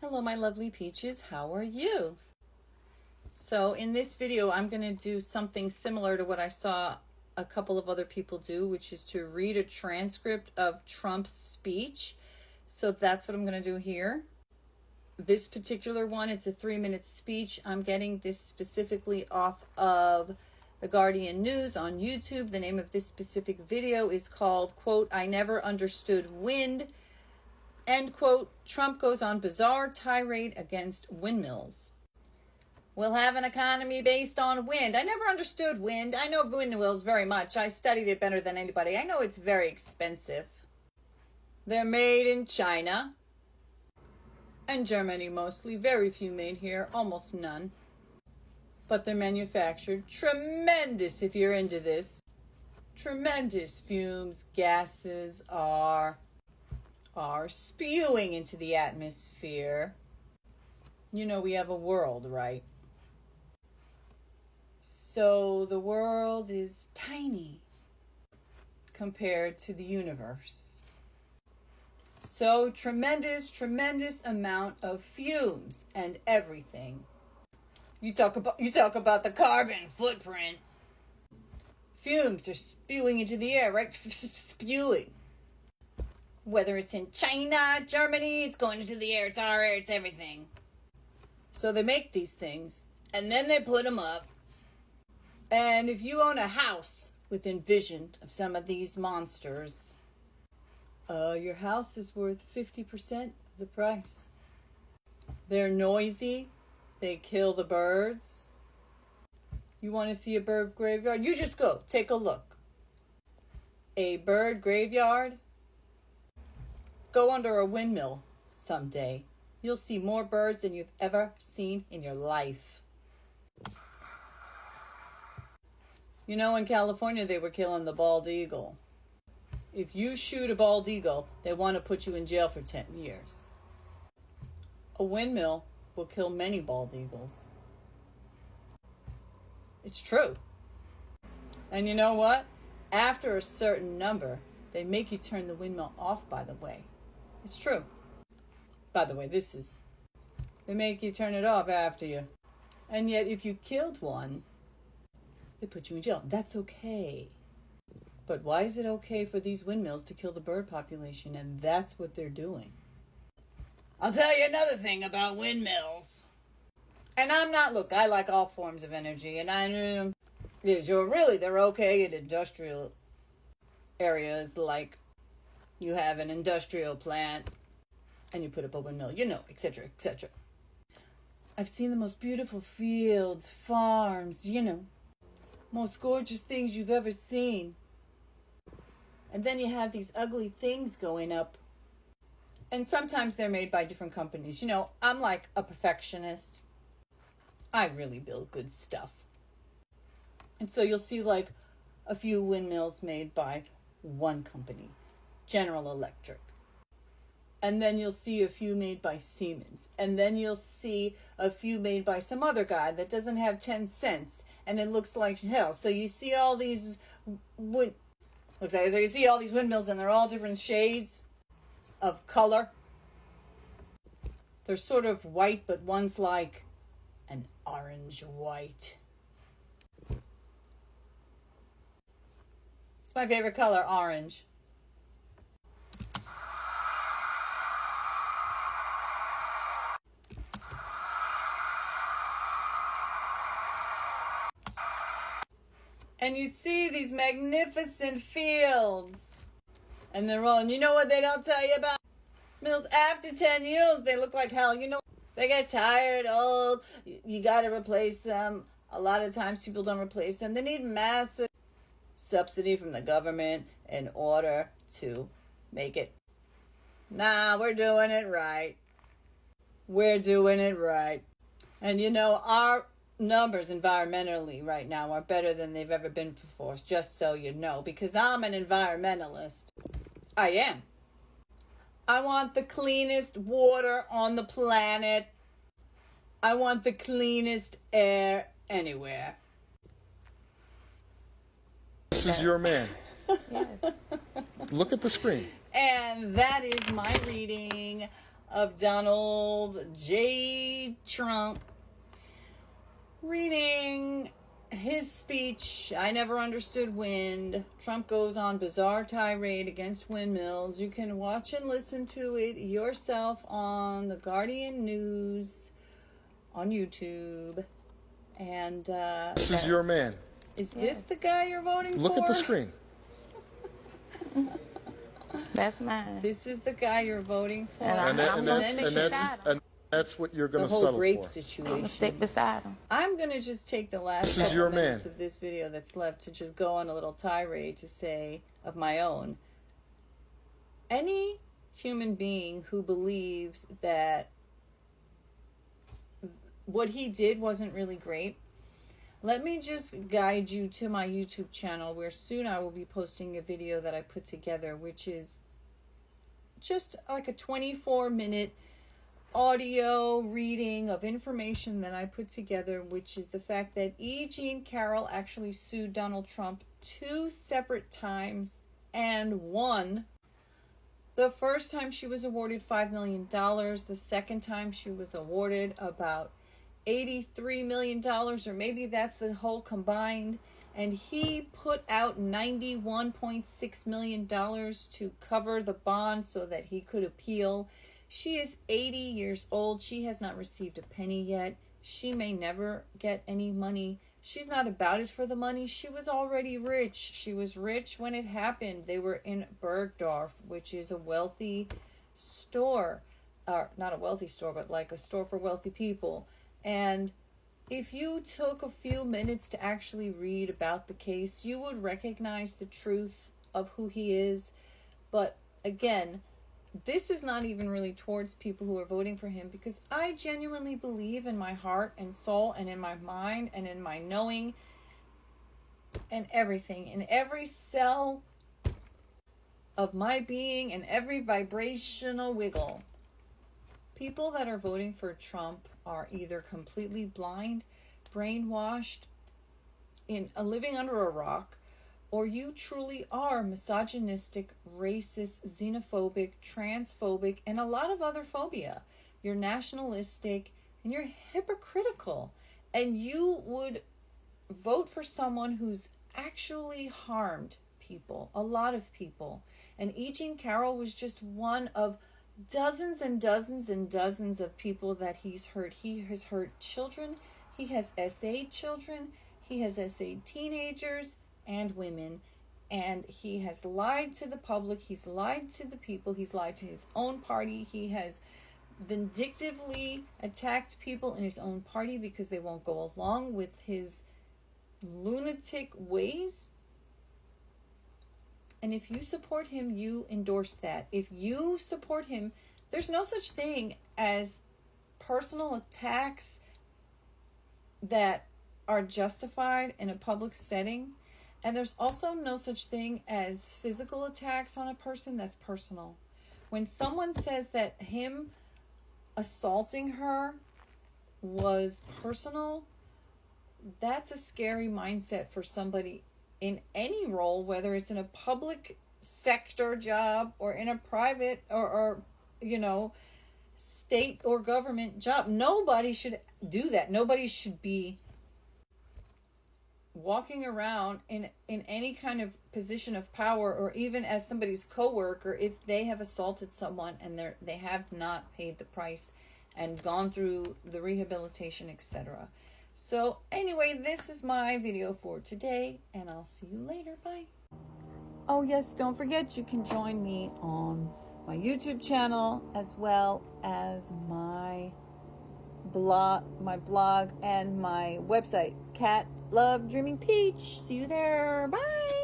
Hello, my lovely peaches. How are you? So in this video, I'm going to do something similar to what I saw a couple of other people do, which is to read a transcript of Trump's speech. So that's what I'm going to do here. This particular one, it's a 3-minute speech. I'm getting this specifically off of The Guardian News on YouTube. The name of this specific video is called, quote, "I never understood wind," end quote. Trump goes on bizarre tirade against windmills. We'll have an economy based on wind. I never understood wind. I know windmills very much. I studied it better than anybody. I know it's very expensive. They're made in China and Germany mostly. Very few made here, almost none. But they're manufactured. Tremendous if you're into this. Tremendous fumes, gases are spewing into the atmosphere. You know, we have a world, right? So the world is tiny compared to the universe. So tremendous amount of fumes and everything. You talk about the carbon footprint. Fumes are spewing into the air, right? Spewing. Whether it's in China, Germany, it's going into the air, it's our air, it's everything. So they make these things, and then they put them up. And if you own a house within vision of some of these monsters, your house is worth 50% of the price. They're noisy. They kill the birds. You want to see a bird graveyard? You just go, take a look. A bird graveyard? Go under a windmill someday. You'll see more birds than you've ever seen in your life. You know, in California, they were killing the bald eagle. If you shoot a bald eagle, they want to put you in jail for 10 years. A windmill will kill many bald eagles. It's true. And you know what? After a certain number, they make you turn the windmill off, by the way. It's true. By the way, they make you turn it off after you. And yet, if you killed one, they put you in jail. That's okay. But why is it okay for these windmills to kill the bird population? And that's what they're doing. I'll tell you another thing about windmills. And I like all forms of energy. And they're okay in industrial areas, like you have an industrial plant and you put up a windmill, etc., etc. I've seen the most beautiful fields, farms, most gorgeous things you've ever seen. And then you have these ugly things going up. And sometimes they're made by different companies. I'm like a perfectionist. I really build good stuff. And so you'll see like a few windmills made by one company, General Electric. And then you'll see a few made by Siemens. And then you'll see a few made by some other guy that doesn't have 10 cents. And it looks like hell. So you see all these windmills and they're all different shades of color. They're sort of white, but one's like an orange white. It's my favorite color, orange. And you see these magnificent fields. And they're all, and you know what they don't tell you about mills? After 10 years, they look like hell. They get tired, old. You got to replace them. A lot of times people don't replace them. They need massive subsidy from the government in order to make it. Nah, we're doing it right. We're doing it right. And our numbers environmentally right now are better than they've ever been before, just so you know, because I'm an environmentalist. I am. I want the cleanest water on the planet. I want the cleanest air anywhere. This is your man. Look at the screen. And that is my reading of Donald J. Trump reading his speech, I Never Understood Wind. Trump goes on bizarre tirade against windmills. You can watch and listen to it yourself on the Guardian News on YouTube. And This is your man. Is this the guy you're voting for? Look at the screen. That's mine. This is the guy you're voting for. And that's what you're going the to whole settle rape for. situation. Stick beside him. I'm going to just take the last This is couple your minutes man. of this video that's left to just go on a little tirade to say of my own. Any human being who believes that what he did wasn't really great, let me just guide you to my YouTube channel, where soon I will be posting a video that I put together, which is just like a 24-minute audio reading of information that I put together, which is the fact that E. Jean Carroll actually sued Donald Trump 2 separate times and won. The first time she was awarded $5 million. The second time she was awarded about $83 million, or maybe that's the whole combined. And he put out $91.6 million to cover the bond so that he could appeal. She is 80 years old. She has not received a penny yet. She may never get any money. She's not about it for the money. She was already rich. She was rich when it happened. They were in Bergdorf, which is a wealthy store. Not a wealthy store, but like a store for wealthy people. And if you took a few minutes to actually read about the case, you would recognize the truth of who he is. But again, this is not even really towards people who are voting for him, because I genuinely believe in my heart and soul and in my mind and in my knowing and everything, in every cell of my being and every vibrational wiggle. People that are voting for Trump are either completely blind, brainwashed, living under a rock, or you truly are misogynistic, racist, xenophobic, transphobic, and a lot of other phobia. You're nationalistic, and you're hypocritical. And you would vote for someone who's actually harmed people, a lot of people. And E. Jean Carroll was just one of dozens and dozens and dozens of people that he's hurt. He has hurt children. He has SA'd children. He has SA'd teenagers and women. And he has lied to the public. He's lied to the people. He's lied to his own party. He has vindictively attacked people in his own party because they won't go along with his lunatic ways. And if you support him, you endorse that. If you support him, there's no such thing as personal attacks that are justified in a public setting. And there's also no such thing as physical attacks on a person that's personal. When someone says that him assaulting her was personal, that's a scary mindset for somebody in any role, whether it's in a public sector job or in a private or state or government job. Nobody should do that. Nobody should be walking around in any kind of position of power, or even as somebody's coworker, if they have assaulted someone and they have not paid the price and gone through the rehabilitation, etc. So anyway, this is my video for today, and I'll see you later. Bye. Oh yes, don't forget you can join me on my YouTube channel as well as my blog and my website, Cat Love Dreaming Peach. See you there. Bye.